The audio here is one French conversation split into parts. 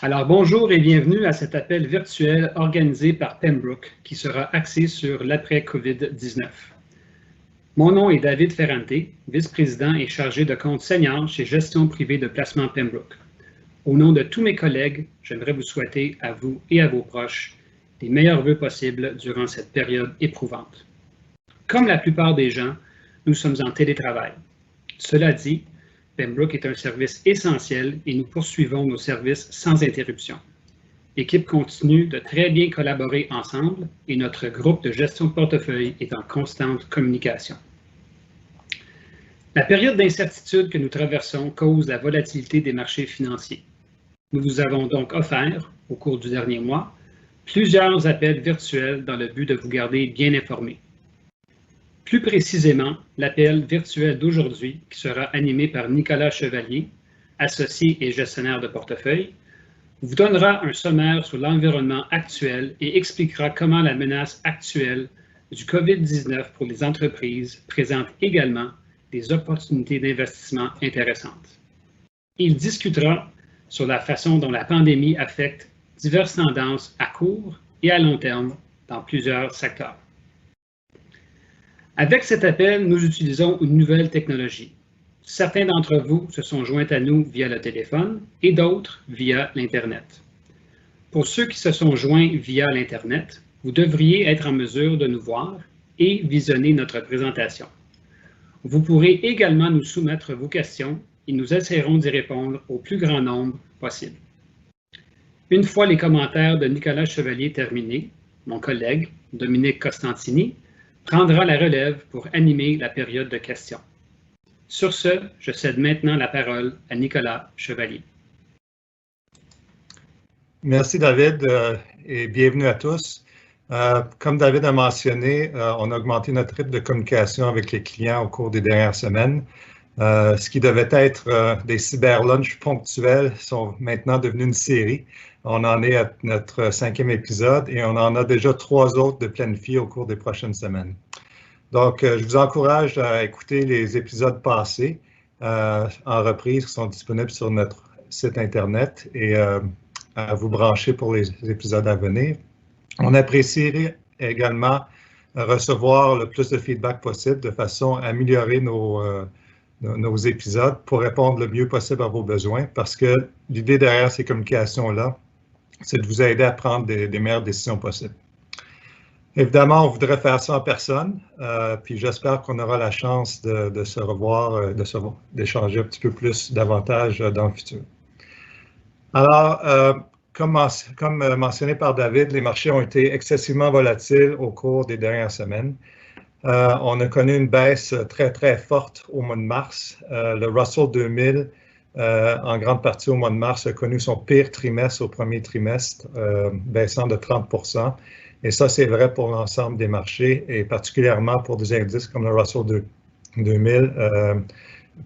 Alors bonjour et bienvenue à cet appel virtuel organisé par Pembroke qui sera axé sur l'après-COVID-19. Mon nom est David Ferrante, vice-président et chargé de compte senior chez Gestion privée de placement Pembroke. Au nom de tous mes collègues, j'aimerais vous souhaiter à vous et à vos proches les meilleurs vœux possibles durant cette période éprouvante. Comme la plupart des gens, nous sommes en télétravail. Cela dit, Pembroke est un service essentiel et nous poursuivons nos services sans interruption. L'équipe continue de très bien collaborer ensemble et notre groupe de gestion de portefeuille est en constante communication. La période d'incertitude que nous traversons cause la volatilité des marchés financiers. Nous vous avons donc offert, au cours du dernier mois, plusieurs appels virtuels dans le but de vous garder bien informés. Plus précisément, l'appel virtuel d'aujourd'hui, qui sera animé par Nicolas Chevalier, associé et gestionnaire de portefeuille, vous donnera un sommaire sur l'environnement actuel et expliquera comment la menace actuelle du COVID-19 pour les entreprises présente également des opportunités d'investissement intéressantes. Il discutera sur la façon dont la pandémie affecte diverses tendances à court et à long terme dans plusieurs secteurs. Avec cet appel, nous utilisons une nouvelle technologie. Certains d'entre vous se sont joints à nous via le téléphone et d'autres via l'Internet. Pour ceux qui se sont joints via l'Internet, vous devriez être en mesure de nous voir et visionner notre présentation. Vous pourrez également nous soumettre vos questions et nous essaierons d'y répondre au plus grand nombre possible. Une fois les commentaires de Nicolas Chevalier terminés, mon collègue, Dominique Costantini, prendra la relève pour animer la période de questions. Sur ce, je cède maintenant la parole à Nicolas Chevalier. Merci David et bienvenue à tous. Comme David a mentionné, on a augmenté notre rythme de communication avec les clients au cours des dernières semaines. Ce qui devait être des cyber-lunchs ponctuels sont maintenant devenus une série. On en est à notre 5e épisode et on en a déjà 3 autres de planifiés au cours des prochaines semaines. Donc, je vous encourage à écouter les épisodes passés en reprise qui sont disponibles sur notre site Internet et à vous brancher pour les épisodes à venir. On apprécierait également recevoir le plus de feedback possible de façon à améliorer nos épisodes pour répondre le mieux possible à vos besoins parce que l'idée derrière ces communications-là, c'est de vous aider à prendre des meilleures décisions possibles. Évidemment, on voudrait faire ça en personne, puis j'espère qu'on aura la chance de se revoir, d'échanger un petit peu plus davantage dans le futur. Alors, comme mentionné par David, les marchés ont été excessivement volatiles au cours des dernières semaines. On a connu une baisse très, très forte au mois de mars. Le Russell 2000, en grande partie au mois de mars, a connu son pire trimestre au premier trimestre, baissant de 30%. Et ça, c'est vrai pour l'ensemble des marchés et particulièrement pour des indices comme le Russell 2000,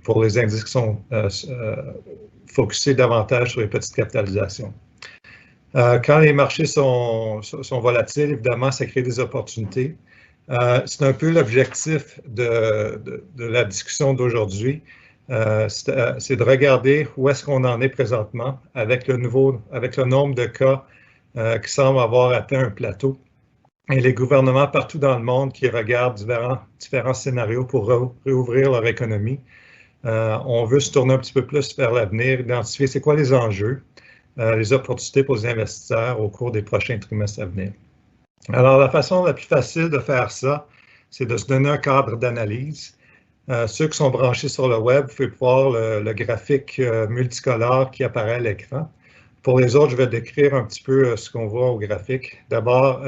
pour les indices qui sont focusés davantage sur les petites capitalisations. Quand les marchés sont volatiles, évidemment, ça crée des opportunités. C'est un peu l'objectif de la discussion d'aujourd'hui. C'est de regarder où est-ce qu'on en est présentement avec le nombre de cas qui semblent avoir atteint un plateau et les gouvernements partout dans le monde qui regardent différents scénarios pour réouvrir leur économie. On veut se tourner un petit peu plus vers l'avenir, identifier c'est quoi les enjeux, les opportunités pour les investisseurs au cours des prochains trimestres à venir. Alors, la façon la plus facile de faire ça, c'est de se donner un cadre d'analyse. Ceux qui sont branchés sur le web, vous pouvez voir le graphique multicolore qui apparaît à l'écran. Pour les autres, je vais décrire un petit peu ce qu'on voit au graphique. D'abord,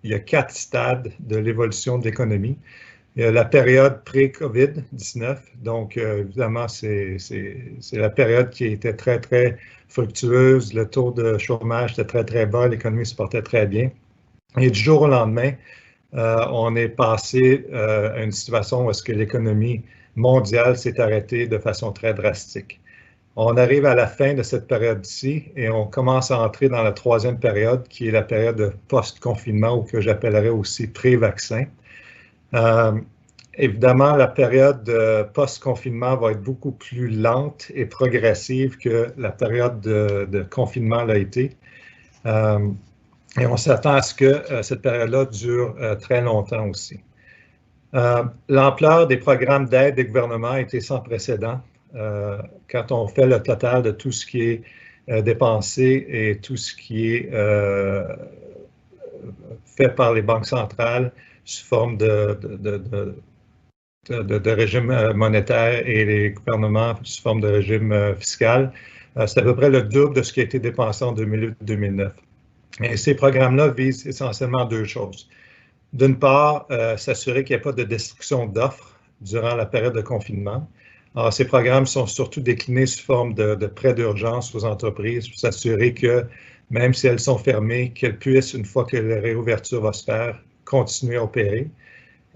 il y a 4 stades de l'évolution de l'économie. Il y a la période pré-COVID-19, donc évidemment, c'est la période qui était très, très fructueuse. Le taux de chômage était très, très bas, l'économie se portait très bien. Et du jour au lendemain, on est passé à une situation où est-ce que l'économie mondiale s'est arrêtée de façon très drastique. On arrive à la fin de cette période-ci et on commence à entrer dans la 3e période, qui est la période de post-confinement ou que j'appellerais aussi pré-vaccin. Évidemment, la période post-confinement va être beaucoup plus lente et progressive que la période de confinement l'a été. Et on s'attend à ce que cette période-là dure très longtemps aussi. L'ampleur des programmes d'aide des gouvernements a été sans précédent. Quand on fait le total de tout ce qui est dépensé et tout ce qui est fait par les banques centrales sous forme de régime monétaire et les gouvernements sous forme de régime fiscal, c'est à peu près le double de ce qui a été dépensé en 2008-2009. Et ces programmes-là visent essentiellement deux choses. D'une part, s'assurer qu'il n'y ait pas de destruction d'offres durant la période de confinement. Alors, ces programmes sont surtout déclinés sous forme de prêts d'urgence aux entreprises pour s'assurer que, même si elles sont fermées, qu'elles puissent, une fois que la réouverture va se faire, continuer à opérer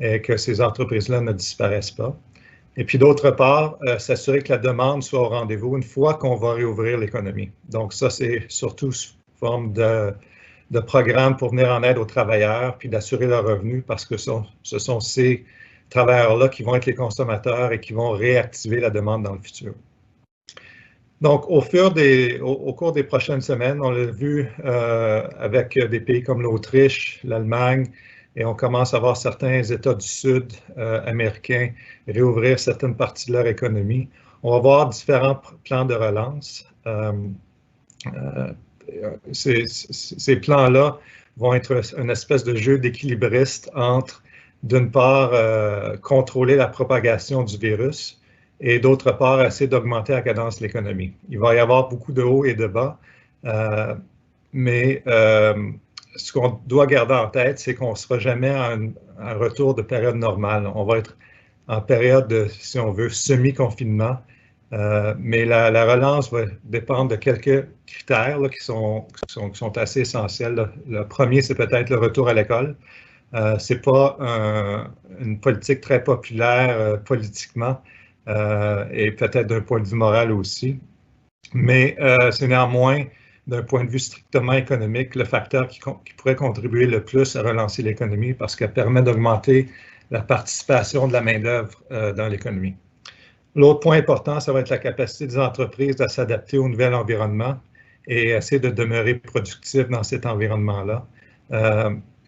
et que ces entreprises-là ne disparaissent pas. Et puis, d'autre part, s'assurer que la demande soit au rendez-vous une fois qu'on va réouvrir l'économie. Donc, ça, c'est surtout sous forme de programmes pour venir en aide aux travailleurs, puis d'assurer leurs revenus, parce que ce sont ces travailleurs-là qui vont être les consommateurs et qui vont réactiver la demande dans le futur. Donc, au cours des prochaines semaines, on l'a vu avec des pays comme l'Autriche, l'Allemagne, et on commence à voir certains États du Sud américains réouvrir certaines parties de leur économie. On va voir différents plans de relance. Ces plans-là vont être une espèce de jeu d'équilibriste entre, d'une part, contrôler la propagation du virus et d'autre part, essayer d'augmenter la cadence de l'économie. Il va y avoir beaucoup de hauts et de bas, mais ce qu'on doit garder en tête, c'est qu'on ne sera jamais à un retour de période normale. On va être en période de, si on veut, semi-confinement. Mais la relance va dépendre de quelques critères là, qui sont assez essentiels. Le premier, c'est peut-être le retour à l'école. Ce n'est pas une politique très populaire politiquement et peut-être d'un point de vue moral aussi. Mais c'est néanmoins, d'un point de vue strictement économique, le facteur qui pourrait contribuer le plus à relancer l'économie parce qu'elle permet d'augmenter la participation de la main-d'œuvre dans l'économie. L'autre point important, ça va être la capacité des entreprises à s'adapter au nouvel environnement et essayer de demeurer productif dans cet environnement-là.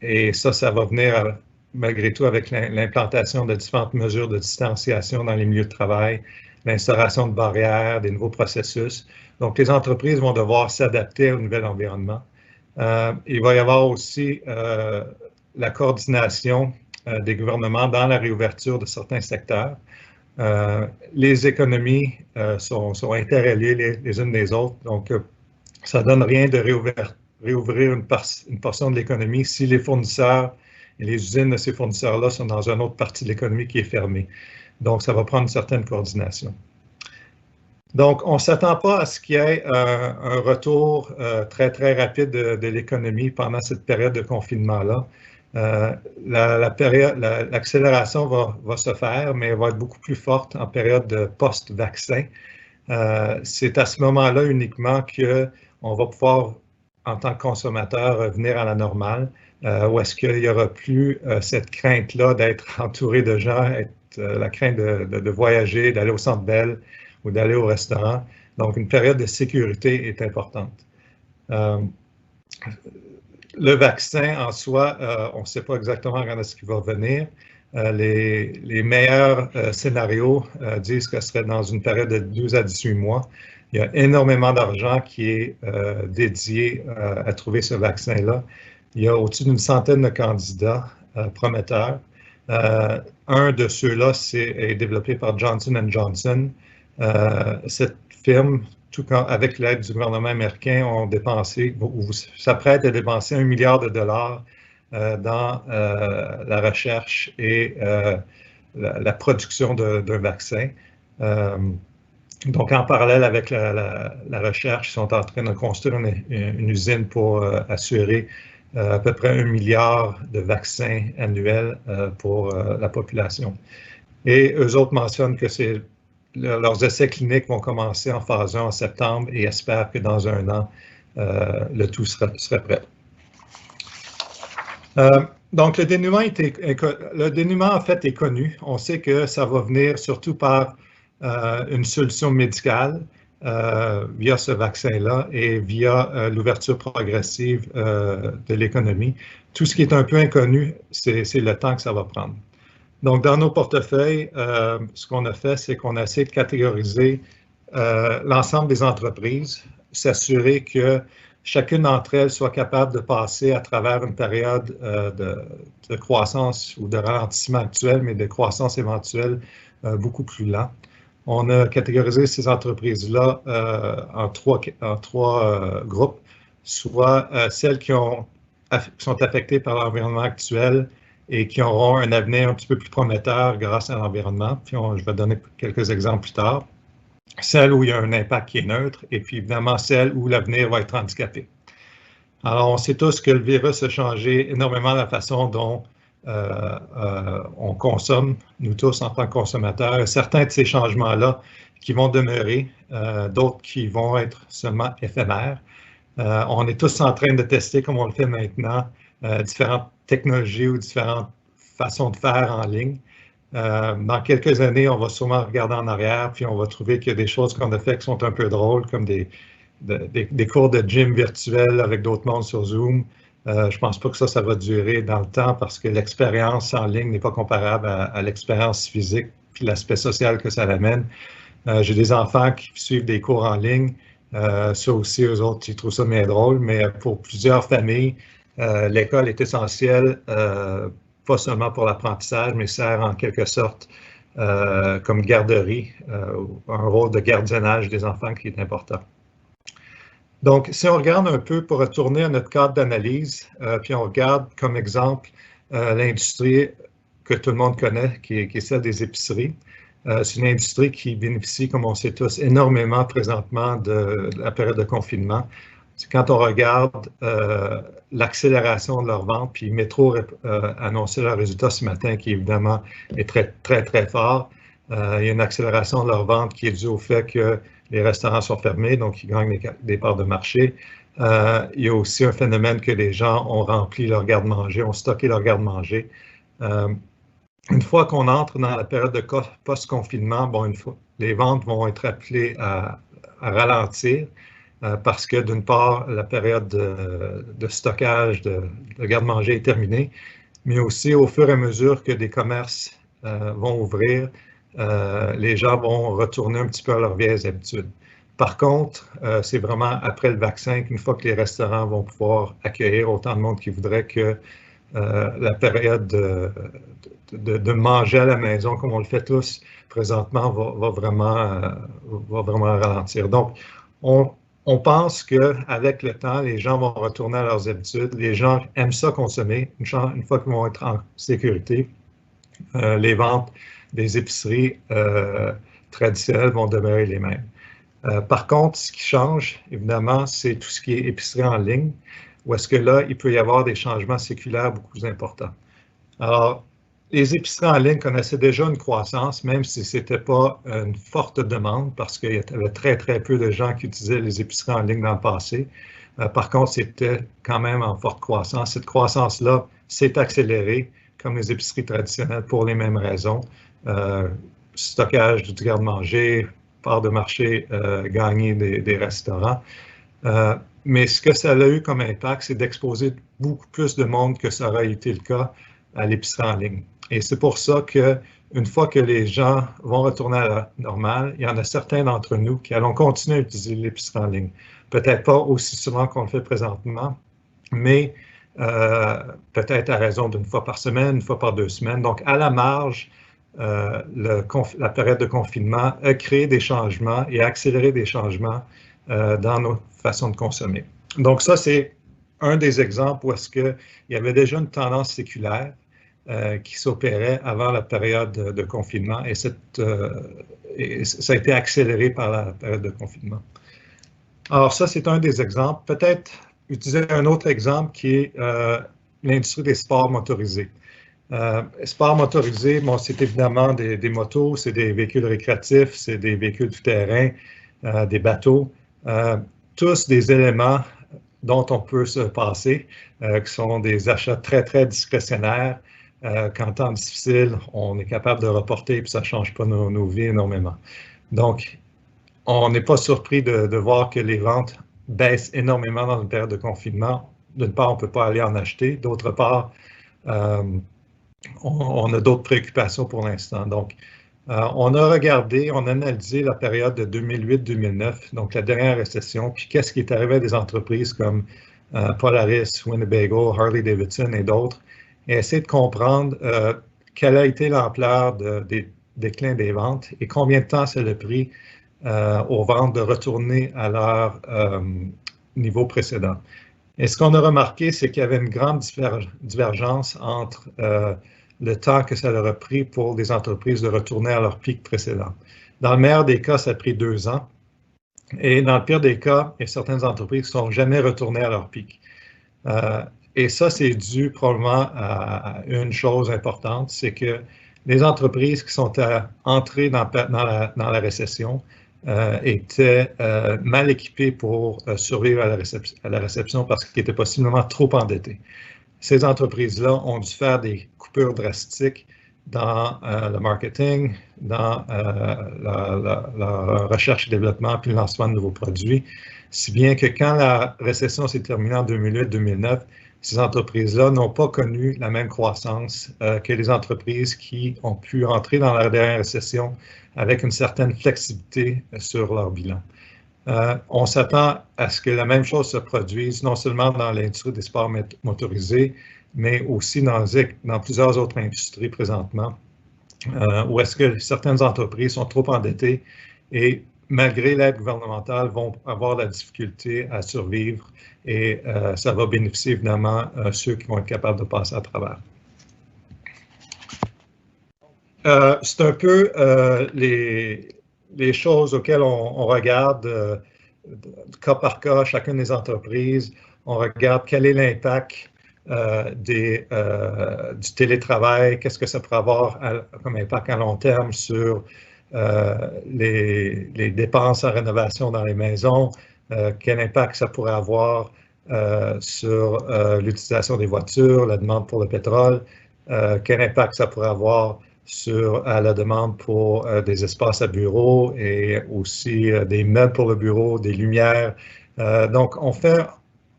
Et ça va venir malgré tout avec l'implantation de différentes mesures de distanciation dans les milieux de travail, l'instauration de barrières, des nouveaux processus. Donc, les entreprises vont devoir s'adapter au nouvel environnement. Il va y avoir aussi la coordination des gouvernements dans la réouverture de certains secteurs. Les économies sont interreliées les unes des autres, donc ça ne donne rien de réouvrir une portion de l'économie si les fournisseurs et les usines de ces fournisseurs-là sont dans une autre partie de l'économie qui est fermée. Donc, ça va prendre une certaine coordination. Donc, on ne s'attend pas à ce qu'il y ait un retour très, très rapide de l'économie pendant cette période de confinement-là. L'accélération va se faire, mais elle va être beaucoup plus forte en période de post-vaccin. C'est à ce moment-là uniquement qu'on va pouvoir, en tant que consommateur, revenir à la normale, où est-ce qu'il n'y aura plus cette crainte-là d'être entouré de gens, la crainte de voyager, d'aller au Centre Bell ou d'aller au restaurant. Donc, une période de sécurité est importante. Le vaccin en soi, on ne sait pas exactement quand est-ce qu'il va venir. Les meilleurs scénarios disent que ce serait dans une période de 12 à 18 mois. Il y a énormément d'argent qui est dédié à trouver ce vaccin-là. Il y a au-dessus d'une centaine de candidats prometteurs. Un de ceux-là est développé par Johnson & Johnson. Cette firme, avec l'aide du gouvernement américain, ont dépensé, ou s'apprête à dépenser $1 milliard dans la recherche et la production d'un vaccin. Donc, en parallèle avec la recherche, ils sont en train de construire une usine pour assurer à peu près 1 milliard de vaccins annuels pour la population. Et eux autres mentionnent que leurs essais cliniques vont commencer en phase 1 en septembre et espèrent que dans 1 an, le tout serait prêt. Donc, le dénouement, en fait, est connu. On sait que ça va venir surtout par une solution médicale via ce vaccin-là et via l'ouverture progressive de l'économie. Tout ce qui est un peu inconnu, c'est le temps que ça va prendre. Donc, dans nos portefeuilles, ce qu'on a fait, c'est qu'on a essayé de catégoriser l'ensemble des entreprises, s'assurer que chacune d'entre elles soit capable de passer à travers une période de croissance ou de ralentissement actuel, mais de croissance éventuelle beaucoup plus lent. On a catégorisé ces entreprises-là en trois groupes, soit celles qui sont affectées par l'environnement actuel et qui auront un avenir un petit peu plus prometteur grâce à l'environnement. Puis je vais donner quelques exemples plus tard. Celles où il y a un impact qui est neutre, et puis évidemment celles où l'avenir va être handicapé. Alors, on sait tous que le virus a changé énormément la façon dont on consomme, nous tous en tant que consommateurs. Certains de ces changements-là qui vont demeurer, d'autres qui vont être seulement éphémères. On est tous en train de tester, comme on le fait maintenant, différentes technologies ou différentes façons de faire en ligne. Dans quelques années, on va sûrement regarder en arrière, puis on va trouver qu'il y a des choses qu'on a faites qui sont un peu drôles, comme des cours de gym virtuels avec d'autres mondes sur Zoom. Je ne pense pas que ça va durer dans le temps parce que l'expérience en ligne n'est pas comparable à l'expérience physique puis l'aspect social que ça amène. J'ai des enfants qui suivent des cours en ligne. Ça aussi, eux autres, ils trouvent ça bien drôle, mais pour plusieurs familles, l'école est essentielle, pas seulement pour l'apprentissage, mais sert en quelque sorte comme garderie, un rôle de gardiennage des enfants qui est important. Donc, si on regarde un peu pour retourner à notre cadre d'analyse, puis on regarde comme exemple l'industrie que tout le monde connaît, qui est celle des épiceries. C'est une industrie qui bénéficie, comme on sait tous, énormément présentement de la période de confinement. Quand on regarde l'accélération de leurs ventes, puis Metro a annoncé leurs résultats ce matin, qui évidemment est très, très, très fort. Il y a une accélération de leurs ventes qui est due au fait que les restaurants sont fermés, donc ils gagnent des parts de marché. Il y a aussi un phénomène que les gens ont rempli leur garde-manger, ont stocké leur garde-manger. Une fois qu'on entre dans la période de post-confinement, les ventes vont être appelées à ralentir parce que d'une part, la période de stockage, de garde-manger est terminée, mais aussi au fur et à mesure que des commerces vont ouvrir, les gens vont retourner un petit peu à leurs vieilles habitudes. Par contre, c'est vraiment après le vaccin qu'une fois que les restaurants vont pouvoir accueillir autant de monde qu'ils voudraient que la période de manger à la maison, comme on le fait tous présentement, va vraiment ralentir. Donc, on pense qu'avec le temps, les gens vont retourner à leurs habitudes. Les gens aiment ça consommer. Une fois qu'ils vont être en sécurité, les ventes des épiceries traditionnelles vont demeurer les mêmes. Par contre, ce qui change, évidemment, c'est tout ce qui est épicerie en ligne, où est-ce que là, il peut y avoir des changements séculaires beaucoup plus importants. Alors, les épiceries en ligne connaissaient déjà une croissance, même si ce n'était pas une forte demande, parce qu'il y avait très, très peu de gens qui utilisaient les épiceries en ligne dans le passé. Par contre, c'était quand même en forte croissance. Cette croissance-là s'est accélérée, comme les épiceries traditionnelles, pour les mêmes raisons. Stockage du garde-manger, part de marché gagnée des restaurants. Mais ce que ça a eu comme impact, c'est d'exposer beaucoup plus de monde que ça aurait été le cas à l'épicerie en ligne. Et c'est pour ça qu'une fois que les gens vont retourner à la normale, il y en a certains d'entre nous qui allons continuer à utiliser l'épicerie en ligne. Peut-être pas aussi souvent qu'on le fait présentement, mais peut-être à raison d'une fois par semaine, une fois par 2 semaines. Donc, à la marge, la période de confinement a créé des changements et a accéléré des changements dans nos façons de consommer. Donc ça, c'est un des exemples où est-ce qu'il y avait déjà une tendance séculaire qui s'opérait avant la période de confinement et ça a été accéléré par la période de confinement. Alors ça, c'est un des exemples. Peut-être utiliser un autre exemple qui est l'industrie des sports motorisés. Sports motorisés, bon, c'est évidemment des motos, c'est des véhicules récréatifs, c'est des véhicules tout-terrain, des bateaux, tous des éléments dont on peut se passer, qui sont des achats très, très discrétionnaires. Qu'en temps difficile, on est capable de reporter et ça ne change pas nos vies énormément. Donc, on n'est pas surpris de voir que les ventes baissent énormément dans une période de confinement. D'une part, on ne peut pas aller en acheter. D'autre part, on a d'autres préoccupations pour l'instant. Donc, on a regardé, on a analysé la période de 2008-2009, donc la dernière récession, puis qu'est-ce qui est arrivé à des entreprises comme Polaris, Winnebago, Harley-Davidson et d'autres, et essayer de comprendre quelle a été l'ampleur des déclins des ventes et combien de temps ça a pris aux ventes de retourner à leur niveau précédent. Et ce qu'on a remarqué, c'est qu'il y avait une grande divergence entre le temps que ça leur a pris pour des entreprises de retourner à leur pic précédent. Dans le meilleur des cas, ça a pris 2 ans. Et dans le pire des cas, il y a certaines entreprises qui ne sont jamais retournées à leur pic. Et ça, c'est dû probablement à une chose importante, c'est que les entreprises qui sont entrées dans la récession étaient mal équipées pour survivre à la réception parce qu'ils étaient possiblement trop endettés. Ces entreprises-là ont dû faire des coupures drastiques dans le marketing, dans la recherche et développement, puis le lancement de nouveaux produits, si bien que quand la récession s'est terminée en 2008-2009, ces entreprises-là n'ont pas connu la même croissance que les entreprises qui ont pu entrer dans la dernière récession avec une certaine flexibilité sur leur bilan. On s'attend à ce que la même chose se produise non seulement dans l'industrie des sports motorisés, mais aussi dans plusieurs autres industries présentement, où est-ce que certaines entreprises sont trop endettées et malgré l'aide gouvernementale, vont avoir la difficulté à survivre et ça va bénéficier évidemment ceux qui vont être capables de passer à travers. C'est un peu les choses auxquelles on regarde cas par cas, chacune des entreprises. On regarde quel est l'impact du télétravail, qu'est-ce que ça pourrait avoir comme impact à long terme sur les dépenses en rénovation dans les maisons, quel impact ça pourrait avoir sur l'utilisation des voitures, la demande pour le pétrole, quel impact ça pourrait avoir sur la demande pour des espaces à bureau et aussi des meubles pour le bureau, des lumières. Donc, on fait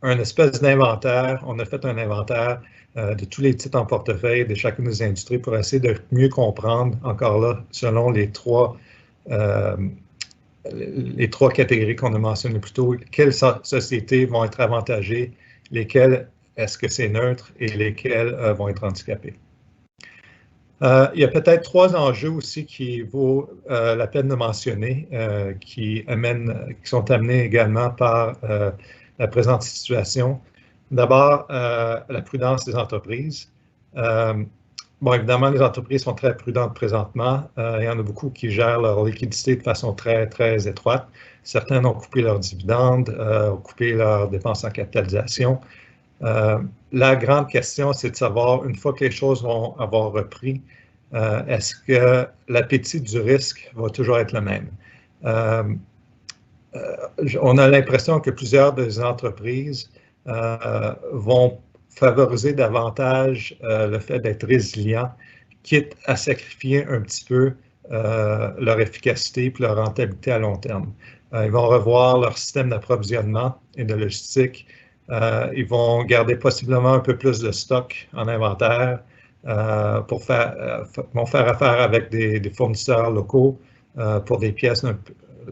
un espèce d'inventaire. On a fait un inventaire de tous les titres en portefeuille de chacune des industries pour essayer de mieux comprendre, encore là, selon les trois catégories qu'on a mentionnées plus tôt, quelles sociétés vont être avantagées, lesquelles est-ce que c'est neutre et lesquelles vont être handicapées. Il y a peut-être 3 enjeux aussi qui vaut la peine de mentionner, qui sont amenés également par la présente situation. D'abord, la prudence des entreprises. Bon, évidemment, les entreprises sont très prudentes présentement. Il y en a beaucoup qui gèrent leur liquidité de façon très, très étroite. Certains ont coupé leurs dividendes, ont coupé leurs dépenses en capitalisation. La grande question, c'est de savoir, une fois que les choses vont avoir repris, est-ce que l'appétit du risque va toujours être le même? On a l'impression que plusieurs des entreprises vont favoriser davantage le fait d'être résilients, quitte à sacrifier un petit peu leur efficacité et leur rentabilité à long terme. Ils vont revoir leur système d'approvisionnement et de logistique. Ils vont garder possiblement un peu plus de stock en inventaire vont faire affaire avec des fournisseurs locaux pour des pièces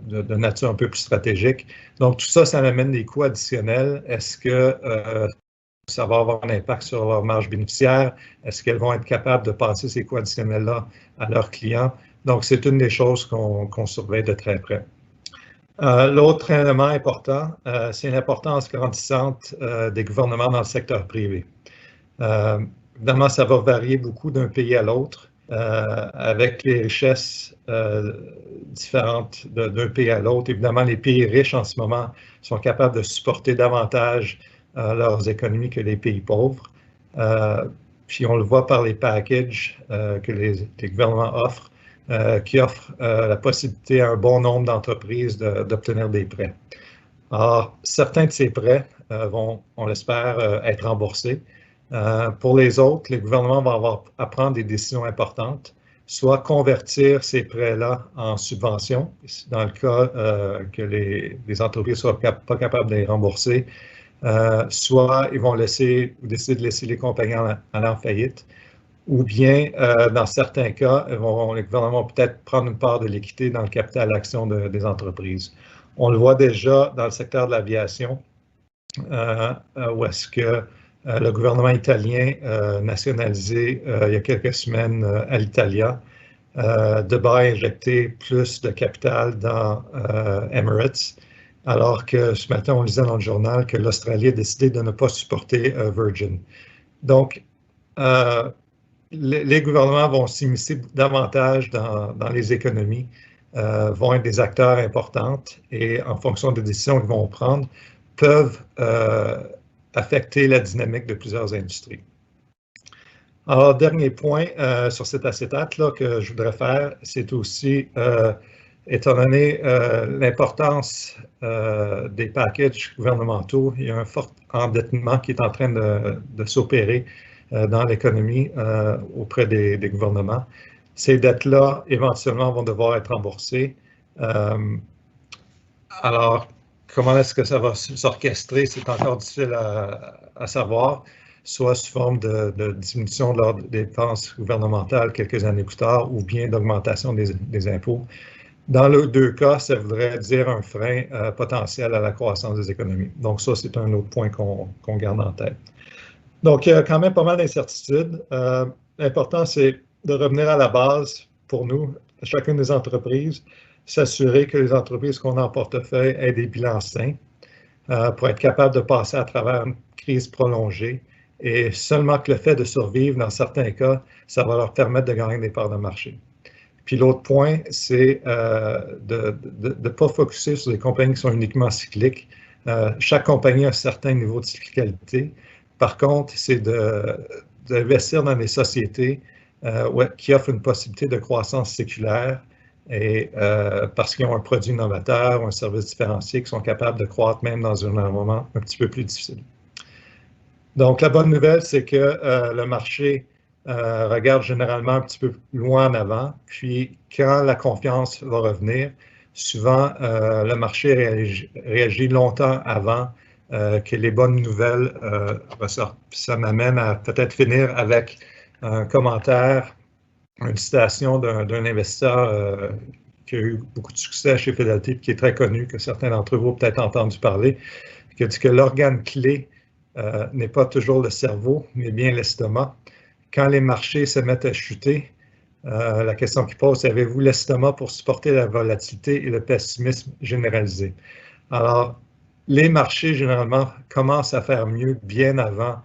de nature un peu plus stratégique. Donc, tout ça, ça amène des coûts additionnels. Est-ce que ça va avoir un impact sur leur marge bénéficiaire? Est-ce qu'elles vont être capables de passer ces coûts additionnels-là à leurs clients? Donc, c'est une des choses qu'on surveille de très près. L'autre élément important, c'est l'importance grandissante des gouvernements dans le secteur privé. Évidemment, ça va varier beaucoup d'un pays à l'autre, avec les richesses différentes d'un pays à l'autre. Évidemment, les pays riches en ce moment sont capables de supporter davantage leurs économies que les pays pauvres. Puis on le voit par les packages que les gouvernements offrent, qui offrent la possibilité à un bon nombre d'entreprises d'obtenir des prêts. Alors, certains de ces prêts vont, on l'espère, être remboursés. Pour les autres, les gouvernements vont avoir à prendre des décisions importantes, soit convertir ces prêts-là en subventions, dans le cas que les entreprises ne soient pas capables de les rembourser, soit ils vont décider de laisser les compagnies aller en faillite, ou bien, dans certains cas, les gouvernements vont peut-être prendre une part de l'équité dans le capital d'action des entreprises. On le voit déjà dans le secteur de l'aviation, où est-ce que le gouvernement italien nationalisé il y a quelques semaines Alitalia, devrait injecter plus de capital dans Emirates, alors que ce matin, on lisait dans le journal que l'Australie a décidé de ne pas supporter Virgin. Donc, les gouvernements vont s'immiscer davantage dans les économies, vont être des acteurs importants et en fonction des décisions qu'ils vont prendre, peuvent affecter la dynamique de plusieurs industries. Alors, dernier point sur cet acétate-là que je voudrais faire, c'est aussi, étant donné l'importance des packages gouvernementaux, il y a un fort endettement qui est en train de s'opérer dans l'économie auprès des gouvernements. Ces dettes-là, éventuellement, vont devoir être remboursées. Alors, comment est-ce que ça va s'orchestrer? C'est encore difficile à savoir, soit sous forme de diminution de leurs dépenses gouvernementales quelques années plus tard, ou bien d'augmentation des impôts. Dans les deux cas, ça voudrait dire un frein potentiel à la croissance des économies. Donc ça, c'est un autre point qu'on garde en tête. Donc, il y a quand même pas mal d'incertitudes. L'important, c'est de revenir à la base pour nous, chacune des entreprises, s'assurer que les entreprises qu'on a en portefeuille aient des bilans sains pour être capables de passer à travers une crise prolongée. Et seulement que le fait de survivre, dans certains cas, ça va leur permettre de gagner des parts de marché. Puis l'autre point, c'est de ne pas focuser sur des compagnies qui sont uniquement cycliques. Chaque compagnie a un certain niveau de cyclicalité. Par contre, c'est d'investir dans des sociétés qui offrent une possibilité de croissance séculaire et parce qu'ils ont un produit innovateur ou un service différencié qui sont capables de croître même dans un moment un petit peu plus difficile. Donc, la bonne nouvelle, c'est que le marché regarde généralement un petit peu loin en avant, puis quand la confiance va revenir, souvent le marché réagit longtemps avant que les bonnes nouvelles ressortent. Ça m'amène à peut-être finir avec un commentaire, une citation d'un investisseur qui a eu beaucoup de succès chez Fidelity, qui est très connu, que certains d'entre vous ont peut-être entendu parler, qui a dit que l'organe clé n'est pas toujours le cerveau, mais bien l'estomac. Quand les marchés se mettent à chuter, la question qui pose, c'est avez-vous l'estomac pour supporter la volatilité et le pessimisme généralisé? Alors, les marchés, généralement, commencent à faire mieux bien avant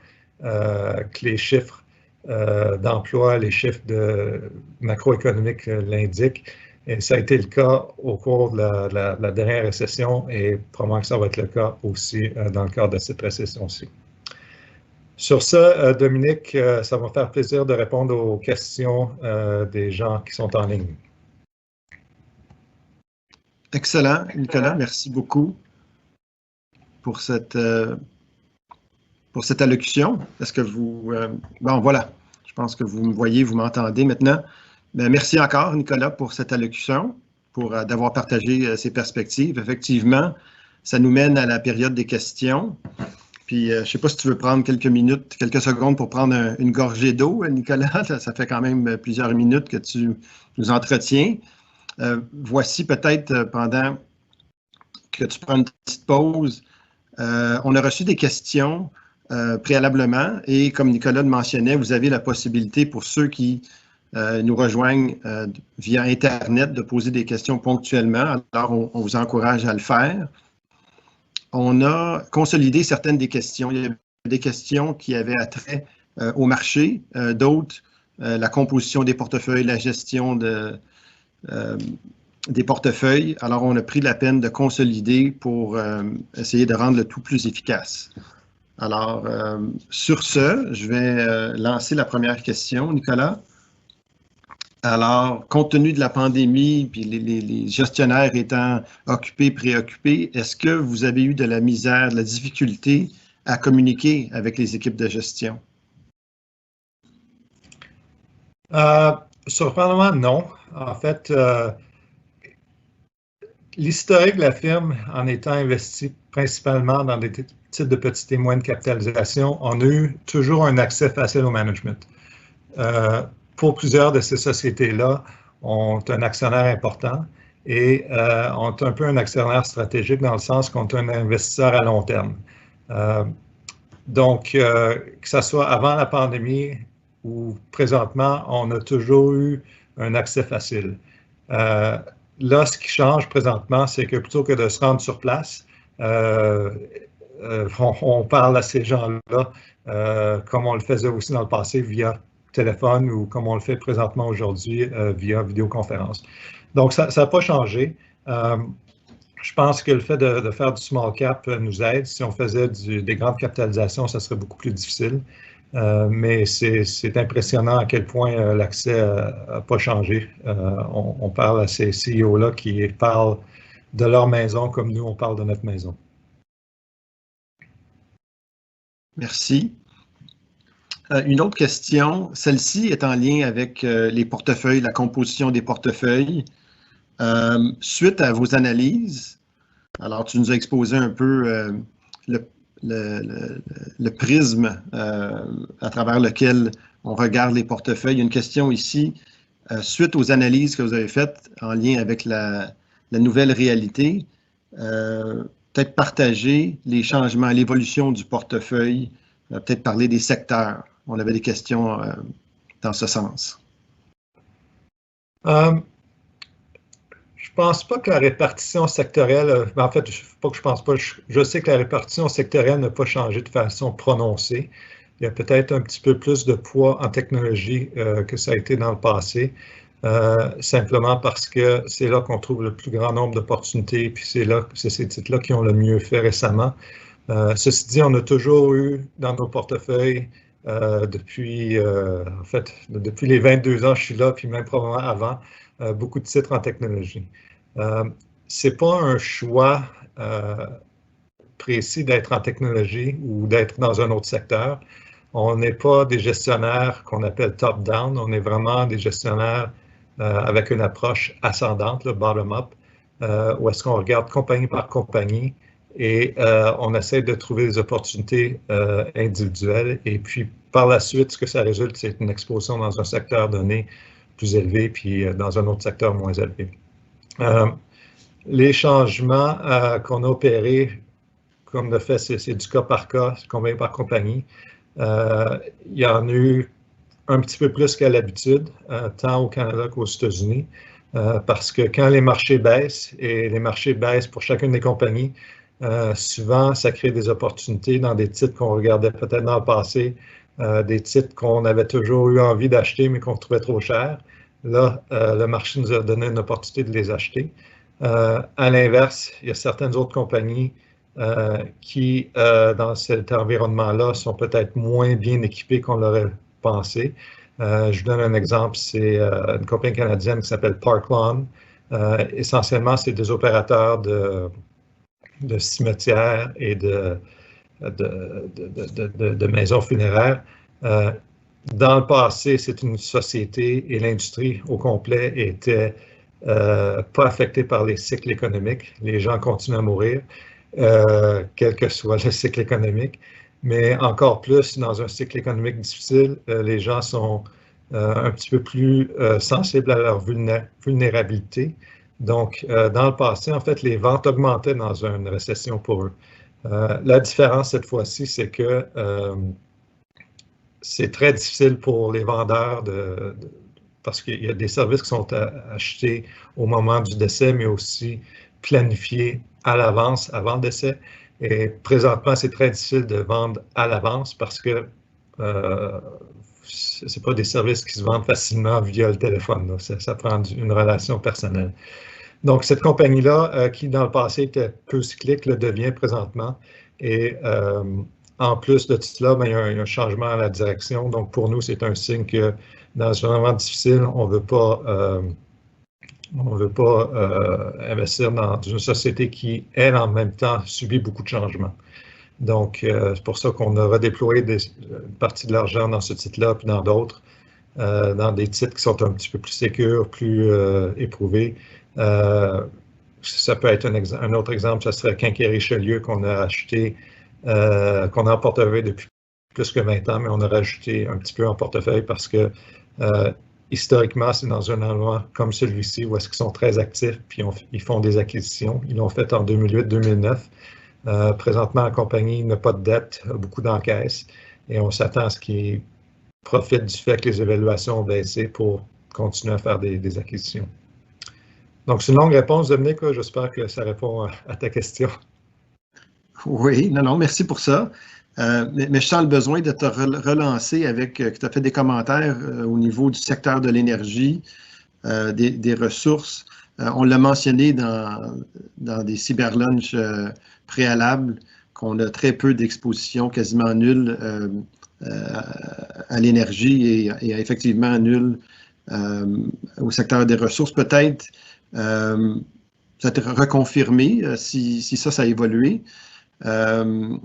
que les chiffres d'emploi, les chiffres macroéconomiques l'indiquent. Et ça a été le cas au cours de la dernière récession et probablement que ça va être le cas aussi dans le cadre de cette récession-ci. Sur ce, Dominique, ça va me faire plaisir de répondre aux questions des gens qui sont en ligne. Excellent, Nicolas. Merci beaucoup pour cette allocution. Est-ce que vous... bon, voilà. Je pense que vous me voyez, vous m'entendez maintenant. Bien, merci encore, Nicolas, pour cette allocution, d'avoir partagé ces perspectives. Effectivement, ça nous mène à la période des questions. Puis, je ne sais pas si tu veux prendre quelques minutes, quelques secondes pour prendre une gorgée d'eau, Nicolas. Ça fait quand même plusieurs minutes que tu nous entretiens. Voici peut-être, pendant que tu prends une petite pause, on a reçu des questions préalablement et comme Nicolas le mentionnait, vous avez la possibilité pour ceux qui nous rejoignent via Internet de poser des questions ponctuellement. Alors, on vous encourage à le faire. On a consolidé certaines des questions. Il y avait des questions qui avaient attrait au marché, d'autres, la composition des portefeuilles, la gestion des portefeuilles. Alors, on a pris la peine de consolider pour essayer de rendre le tout plus efficace. Alors, sur ce, je vais lancer la première question, Nicolas. Alors, compte tenu de la pandémie, puis les gestionnaires étant occupés, préoccupés, est-ce que vous avez eu de la misère, de la difficulté à communiquer avec les équipes de gestion? Surprenamment, non. En fait, l'historique de la firme, en étant investi principalement dans des titres de petite et moyenne capitalisation, on a eu toujours un accès facile au management. Pour plusieurs de ces sociétés-là, ont un actionnaire important et ont un peu un actionnaire stratégique dans le sens qu'on est un investisseur à long terme. Donc, que ce soit avant la pandémie ou présentement, on a toujours eu un accès facile. Là, ce qui change présentement, c'est que plutôt que de se rendre sur place, on parle à ces gens-là comme on le faisait aussi dans le passé via téléphone ou comme on le fait présentement aujourd'hui via vidéoconférence. Donc, ça n'a pas changé. Je pense que le fait de faire du small cap nous aide. Si on faisait des grandes capitalisations, ça serait beaucoup plus difficile. Mais c'est impressionnant à quel point l'accès n'a pas changé. On parle à ces CEO-là qui parlent de leur maison comme nous, on parle de notre maison. Merci. Une autre question, celle-ci est en lien avec les portefeuilles, la composition des portefeuilles. Suite à vos analyses, alors tu nous as exposé un peu le prisme à travers lequel on regarde les portefeuilles. Il y a une question ici, suite aux analyses que vous avez faites en lien avec la nouvelle réalité, peut-être partager les changements, l'évolution du portefeuille, peut-être parler des secteurs. On avait des questions dans ce sens. Je pense pas que la répartition sectorielle, en fait, pas que je pense pas, je sais que la répartition sectorielle n'a pas changé de façon prononcée. Il y a peut-être un petit peu plus de poids en technologie que ça a été dans le passé, simplement parce que c'est là qu'on trouve le plus grand nombre d'opportunités, puis c'est ces titres-là qui ont le mieux fait récemment. Ceci dit, on a toujours eu dans nos portefeuilles depuis les 22 ans que je suis là, puis même probablement avant, beaucoup de titres en technologie. C'est pas un choix précis d'être en technologie ou d'être dans un autre secteur. On n'est pas des gestionnaires qu'on appelle top-down, on est vraiment des gestionnaires avec une approche ascendante, le bottom-up, où est-ce qu'on regarde compagnie par compagnie et on essaie de trouver des opportunités individuelles et puis par la suite, ce que ça résulte, c'est une exposition dans un secteur donné plus élevé, puis dans un autre secteur moins élevé. Les changements qu'on a opérés, comme de fait, c'est du cas par cas, compagnie par compagnie. Il y en a eu un petit peu plus qu'à l'habitude, tant au Canada qu'aux États-Unis, parce que quand les marchés baissent, et les marchés baissent pour chacune des compagnies, souvent, ça crée des opportunités dans des titres qu'on regardait peut-être dans le passé, des titres qu'on avait toujours eu envie d'acheter, mais qu'on trouvait trop cher. Là, le marché nous a donné une opportunité de les acheter. À l'inverse, il y a certaines autres compagnies qui, dans cet environnement-là, sont peut-être moins bien équipées qu'on l'aurait pensé. Je vous donne un exemple, c'est une compagnie canadienne qui s'appelle Parklawn. Essentiellement, c'est des opérateurs de cimetières et de maisons funéraires. Dans le passé, c'est une société et l'industrie au complet était pas affectée par les cycles économiques. Les gens continuent à mourir, quel que soit le cycle économique. Mais encore plus, dans un cycle économique difficile, les gens sont un petit peu plus sensibles à leur vulnérabilité. Donc, dans le passé, en fait, les ventes augmentaient dans une récession pour eux. La différence cette fois-ci, c'est que c'est très difficile pour les vendeurs parce qu'il y a des services qui sont achetés au moment du décès, mais aussi planifiés à l'avance, avant le décès. Et présentement, c'est très difficile de vendre à l'avance parce que ce n'est pas des services qui se vendent facilement via le téléphone. Ça prend une relation personnelle. Donc, cette compagnie-là, qui dans le passé était peu cyclique, le devient présentement. Et en plus de tout cela, il y a un changement à la direction. Donc, pour nous, c'est un signe que dans un moment difficile, on ne veut pas investir dans une société qui, elle, en même temps, subit beaucoup de changements. Donc, c'est pour ça qu'on a redéployé une partie de l'argent dans ce titre-là, puis dans d'autres, dans des titres qui sont un petit peu plus sécures, plus éprouvés. Ça peut être un autre exemple, ça serait Quincaillerie Richelieu qu'on a acheté, qu'on a en portefeuille depuis plus que 20 ans, mais on a rajouté un petit peu en portefeuille parce que historiquement, c'est dans un endroit comme celui-ci où est-ce qu'ils sont très actifs, puis ils font des acquisitions. Ils l'ont fait en 2008-2009. Présentement, la compagnie n'a pas de dette, a beaucoup d'encaisse, et on s'attend à ce qu'ils profitent du fait que les évaluations ont baissé pour continuer à faire des acquisitions. Donc, c'est une longue réponse, Dominique. J'espère que ça répond à ta question. Oui, non, merci pour ça. Mais je sens le besoin de te relancer avec, que tu as fait des commentaires au niveau du secteur de l'énergie, des ressources. On l'a mentionné dans des cyberlunchs préalables, qu'on a très peu d'exposition, quasiment nulle à l'énergie et effectivement nulle au secteur des ressources. Peut-être ça a été reconfirmé si ça a évolué.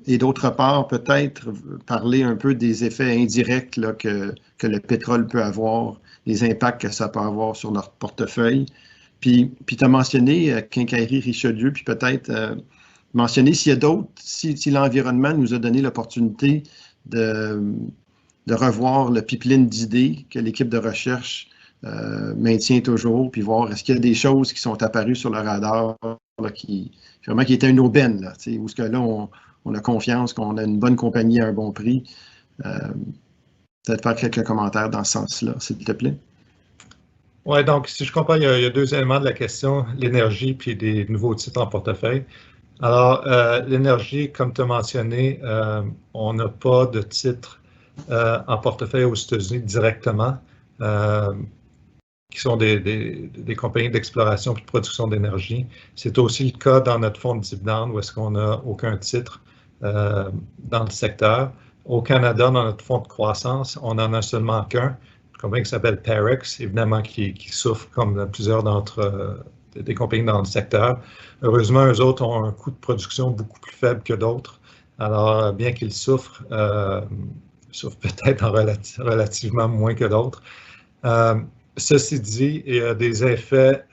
Et d'autre part, peut-être parler un peu des effets indirects là, que le pétrole peut avoir, les impacts que ça peut avoir sur notre portefeuille. Puis tu as mentionné Quincaillerie Richelieu, puis peut-être mentionner s'il y a d'autres, si l'environnement nous a donné l'opportunité de revoir le pipeline d'idées que l'équipe de recherche maintient toujours, puis voir est-ce qu'il y a des choses qui sont apparues sur le radar là, qui étaient une aubaine, là, où ce que là, on a confiance qu'on a une bonne compagnie à un bon prix. Peut-être faire quelques commentaires dans ce sens-là, s'il te plaît. Oui, donc, si je comprends, il y a deux éléments de la question, l'énergie puis des nouveaux titres en portefeuille. Alors, l'énergie, comme tu as mentionné, on n'a pas de titres en portefeuille aux États-Unis directement, qui sont des compagnies d'exploration et de production d'énergie. C'est aussi le cas dans notre fonds de dividendes, où est-ce qu'on n'a aucun titre dans le secteur. Au Canada, dans notre fonds de croissance, on n'en a seulement qu'un, une compagnie qui s'appelle Parex, évidemment, qui souffre comme plusieurs des compagnies dans le secteur. Heureusement, eux autres ont un coût de production beaucoup plus faible que d'autres. Alors, bien qu'ils souffrent peut-être relativement moins que d'autres. Ceci dit, il y a des effets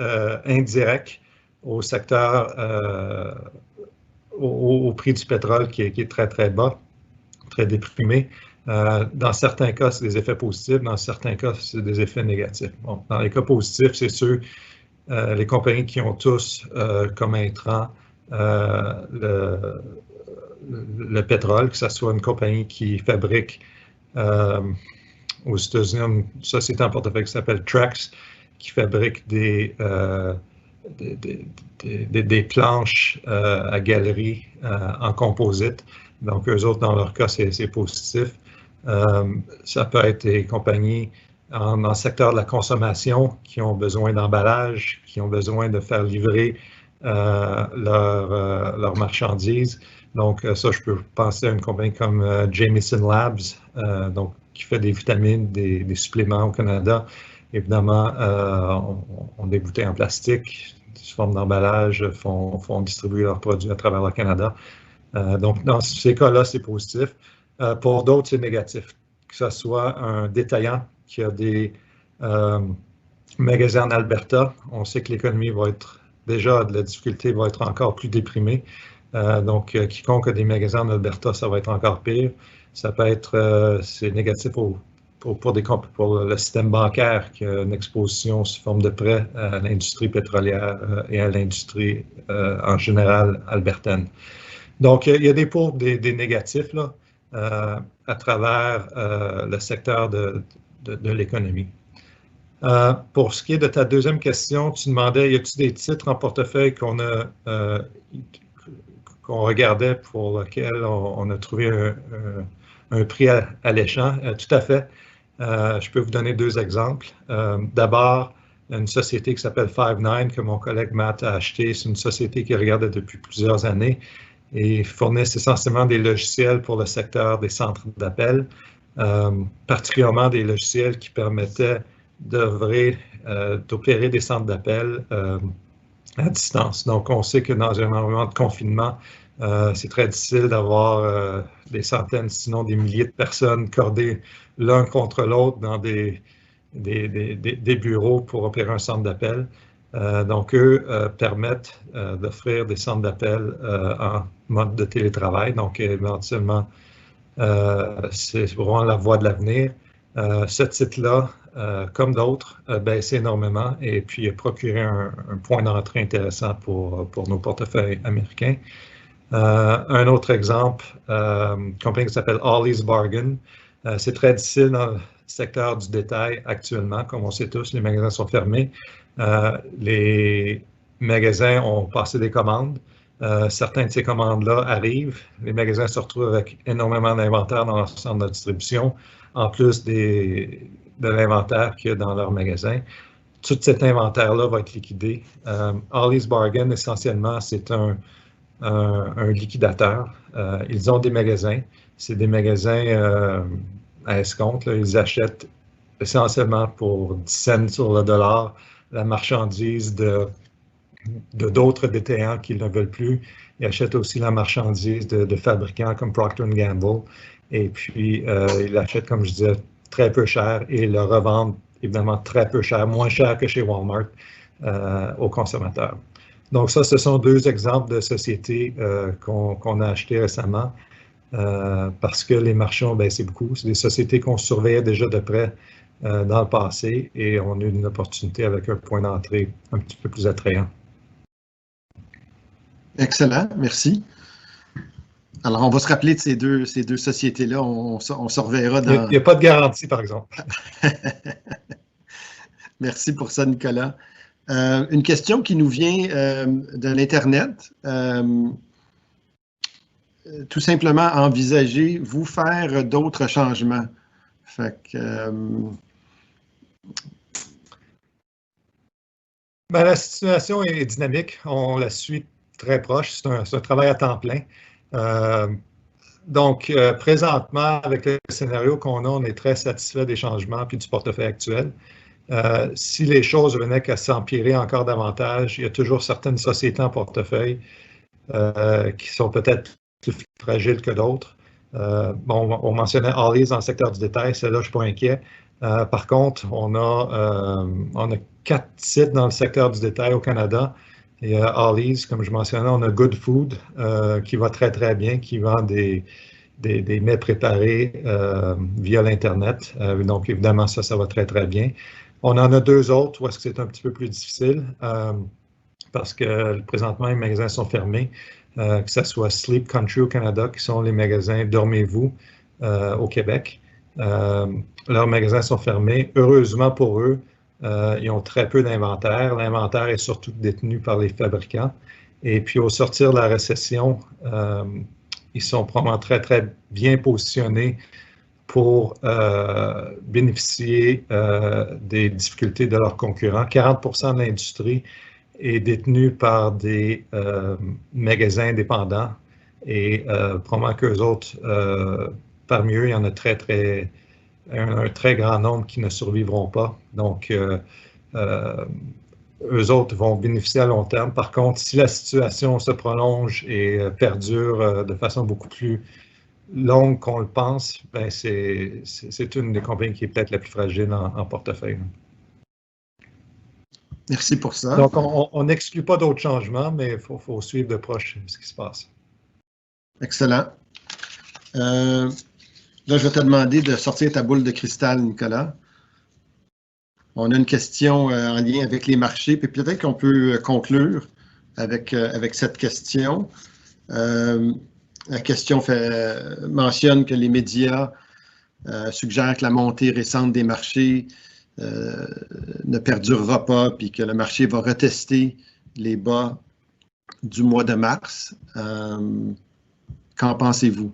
indirects au secteur, au prix du pétrole qui est très, très bas, très déprimé. Dans certains cas, c'est des effets positifs. Dans certains cas, c'est des effets négatifs. Bon, dans les cas positifs, c'est ceux, les compagnies qui ont tous comme intrant le pétrole, que ce soit une compagnie qui fabrique aux États-Unis, une société en portefeuille qui s'appelle Trex, qui fabrique des planches à galeries en composite. Donc, eux autres, dans leur cas, c'est positif. Ça peut être des compagnies dans le secteur de la consommation qui ont besoin d'emballage, qui ont besoin de faire livrer leurs marchandises. Donc, ça, je peux penser à une compagnie comme Jamieson Labs, donc, qui fait des vitamines, des suppléments au Canada. Évidemment, ont des bouteilles en plastique, sous forme d'emballage, font distribuer leurs produits à travers le Canada. Donc, dans ces cas-là, c'est positif. Pour d'autres, c'est négatif. Que ce soit un détaillant qui a des magasins en Alberta, on sait que l'économie va être déjà de la difficulté, va être encore plus déprimée. Donc, quiconque a des magasins en Alberta, ça va être encore pire. Ça peut être, c'est négatif pour le système bancaire qui a une exposition sous forme de prêt à l'industrie pétrolière et à l'industrie en général albertaine. Donc, il y a des pour, des négatifs là, à travers le secteur de l'économie. Pour ce qui est de ta deuxième question, tu demandais, y a-t-il des titres en portefeuille qu'on regardait pour lesquels on a trouvé un prix alléchant? Tout à fait. Je peux vous donner deux exemples. D'abord, une société qui s'appelle Five9, que mon collègue Matt a acheté. C'est une société qui regardait depuis plusieurs années et fournissent essentiellement des logiciels pour le secteur des centres d'appel. particulièrement des logiciels qui permettaient d'opérer des centres d'appel à distance. Donc, on sait que dans un environnement de confinement, c'est très difficile d'avoir des centaines, sinon des milliers de personnes cordées l'un contre l'autre dans des bureaux pour opérer un centre d'appel. Donc, eux permettent d'offrir des centres d'appel en mode de télétravail. Donc, éventuellement, c'est vraiment la voie de l'avenir. Ce titre-là, comme d'autres, a baissé énormément et puis a procuré un point d'entrée intéressant pour nos portefeuilles américains. Un autre exemple, une compagnie qui s'appelle Ollie's Bargain. C'est très difficile dans le secteur du détail actuellement. Comme on sait tous, les magasins sont fermés. Les magasins ont passé des commandes. Certaines de ces commandes-là arrivent. Les magasins se retrouvent avec énormément d'inventaire dans leur centre de distribution, en plus de l'inventaire qu'il y a dans leur magasin. Tout cet inventaire-là va être liquidé. Ollie's Bargain, essentiellement, c'est un liquidateur. Ils ont des magasins. C'est des magasins à escompte. Là. Ils achètent essentiellement pour 10 cents sur le dollar la marchandise d'autres détaillants qui ne veulent plus. Ils achètent aussi la marchandise de fabricants comme Procter & Gamble. Et puis, ils l'achètent, comme je disais, très peu cher et le revendent évidemment très peu cher, moins cher que chez Walmart aux consommateurs. Donc ça, ce sont deux exemples de sociétés qu'on a achetées récemment parce que les marchés ont baissé beaucoup. C'est des sociétés qu'on surveillait déjà de près dans le passé et on a eu une opportunité avec un point d'entrée un petit peu plus attrayant. Excellent, merci. Alors, on va se rappeler de ces deux sociétés-là. On se reverra dans... Il n'y a pas de garantie, par exemple. Merci pour ça, Nicolas. Une question qui nous vient de l'Internet. Tout simplement, envisagez-vous faire d'autres changements? Fait que, la situation est dynamique. On la suit très proche. C'est un travail à temps plein. Donc, présentement, avec le scénario qu'on a, on est très satisfait des changements puis du portefeuille actuel. Si les choses venaient qu'à s'empirer encore davantage, il y a toujours certaines sociétés en portefeuille qui sont peut-être plus fragiles que d'autres. On mentionnait Ollie's dans le secteur du détail, celle-là, je ne suis pas inquiet. Par contre, on a 4 sites dans le secteur du détail au Canada. Il y a Ollie's, comme je mentionnais, on a Good Food qui va très, très bien, qui vend des mets préparés via l'Internet. Donc, évidemment, ça va très, très bien. On en a 2 autres où est-ce que c'est un petit peu plus difficile parce que présentement, les magasins sont fermés, que ce soit Sleep Country au Canada, qui sont les magasins Dormez-vous au Québec. Leurs magasins sont fermés. Heureusement pour eux, ils ont très peu d'inventaire. L'inventaire est surtout détenu par les fabricants. Et puis, au sortir de la récession, ils sont probablement très, très bien positionnés pour bénéficier des difficultés de leurs concurrents. 40% de l'industrie est détenue par des magasins indépendants et probablement qu'eux autres, parmi eux, il y en a un très grand nombre qui ne survivront pas. Donc, eux autres vont bénéficier à long terme. Par contre, si la situation se prolonge et perdure de façon beaucoup plus longue qu'on le pense, ben c'est une des compagnies qui est peut-être la plus fragile en portefeuille. Merci pour ça. Donc, on n'exclut pas d'autres changements, mais il faut suivre de proche ce qui se passe. Excellent. Là, je vais te demander de sortir ta boule de cristal, Nicolas. On a une question en lien avec les marchés, puis peut-être qu'on peut conclure avec cette question. La question mentionne que les médias suggèrent que la montée récente des marchés ne perdurera pas, puis que le marché va retester les bas du mois de mars. Qu'en pensez-vous?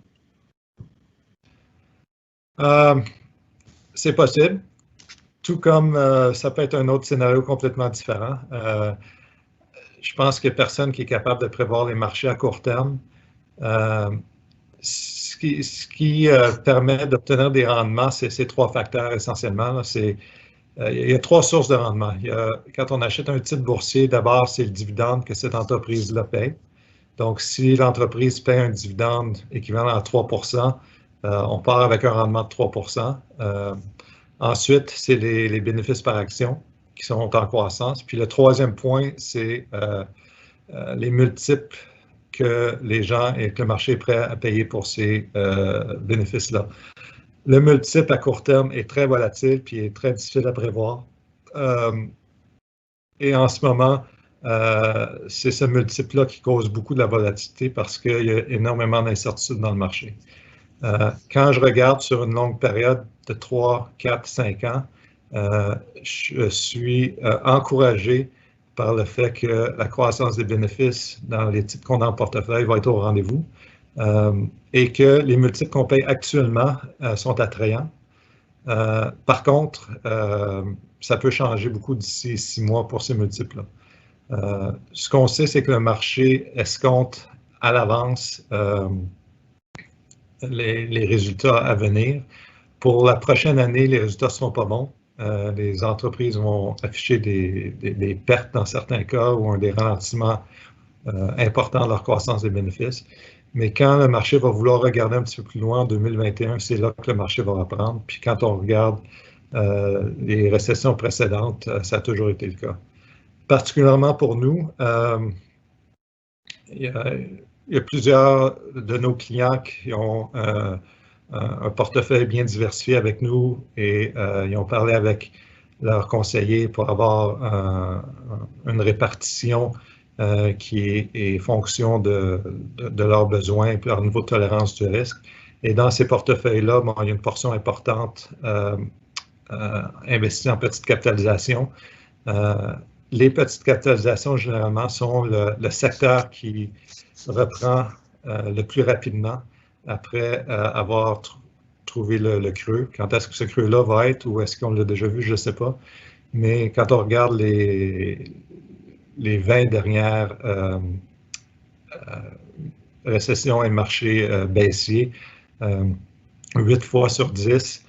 C'est possible, tout comme ça peut être un autre scénario complètement différent. Je pense qu'il n'y a personne qui est capable de prévoir les marchés à court terme. Ce qui permet d'obtenir des rendements, c'est ces trois facteurs essentiellement. Là. Il y a trois sources de rendement. Quand on achète un titre boursier, d'abord, c'est le dividende que cette entreprise-là paye. Donc, si l'entreprise paie un dividende équivalent à 3 on part avec un rendement de 3 Ensuite, c'est les bénéfices par action qui sont en croissance. Puis le troisième point, c'est les multiples que les gens et que le marché est prêt à payer pour ces bénéfices-là. Le multiple à court terme est très volatile puis est très difficile à prévoir. Et en ce moment, c'est ce multiple-là qui cause beaucoup de la volatilité parce qu'il y a énormément d'incertitudes dans le marché. Quand je regarde sur une longue période de 3, 4, 5 ans, je suis encouragé par le fait que la croissance des bénéfices dans les titres qu'on a en portefeuille va être au rendez-vous et que les multiples qu'on paye actuellement sont attrayants. Par contre, ça peut changer beaucoup d'ici 6 mois pour ces multiples-là. Ce qu'on sait, c'est que le marché escompte à l'avance les résultats à venir. Pour la prochaine année, les résultats ne seront pas bons. Les entreprises vont afficher des pertes dans certains cas ou des ralentissements importants de leur croissance des bénéfices. Mais quand le marché va vouloir regarder un petit peu plus loin en 2021, c'est là que le marché va reprendre. Puis quand on regarde les récessions précédentes, ça a toujours été le cas. Particulièrement pour nous, il y a plusieurs de nos clients qui ont un portefeuille bien diversifié avec nous et ils ont parlé avec leurs conseillers pour avoir une répartition qui est fonction de leurs besoins et leur niveau de tolérance du risque. Et dans ces portefeuilles-là, bon, il y a une portion importante investie en petite capitalisation. Les petites capitalisations, généralement, sont le secteur qui reprend le plus rapidement après avoir trouvé le creux. Quand est-ce que ce creux-là va être ou est-ce qu'on l'a déjà vu, je ne sais pas. Mais quand on regarde les 20 dernières récessions et marchés baissiers, 8 fois sur 10,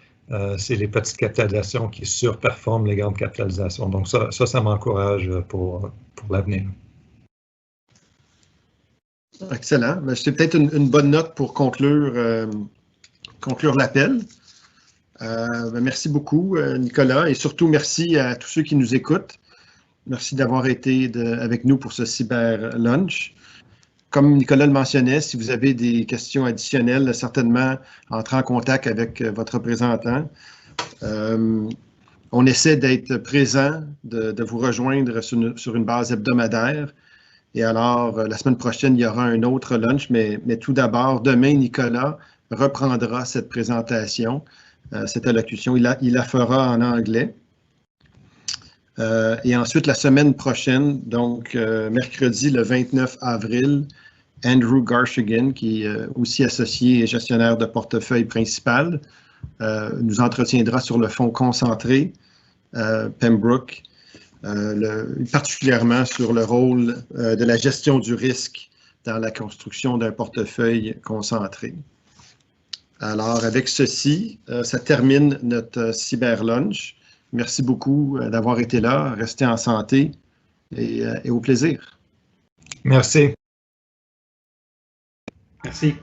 c'est les petites capitalisations qui surperforment les grandes capitalisations. Donc ça m'encourage pour l'avenir. Excellent. C'est peut-être une bonne note pour conclure l'appel. Merci beaucoup, Nicolas, et surtout merci à tous ceux qui nous écoutent. Merci d'avoir été avec nous pour ce Cyber Lunch. Comme Nicolas le mentionnait, si vous avez des questions additionnelles, certainement entrez en contact avec votre représentant. On essaie d'être présent, de vous rejoindre sur une base hebdomadaire. Et alors, la semaine prochaine, il y aura un autre lunch, mais tout d'abord, demain, Nicolas reprendra cette présentation, cette allocution. Il la fera en anglais. Et ensuite, la semaine prochaine, donc mercredi le 29 avril, Andrew Garshigan, qui est aussi associé et gestionnaire de portefeuille principal, nous entretiendra sur le fonds concentré Pembroke, particulièrement sur le rôle de la gestion du risque dans la construction d'un portefeuille concentré. Alors, avec ceci, ça termine notre Cyber Lunch. Merci beaucoup d'avoir été là. Restez en santé et au plaisir. Merci. Merci.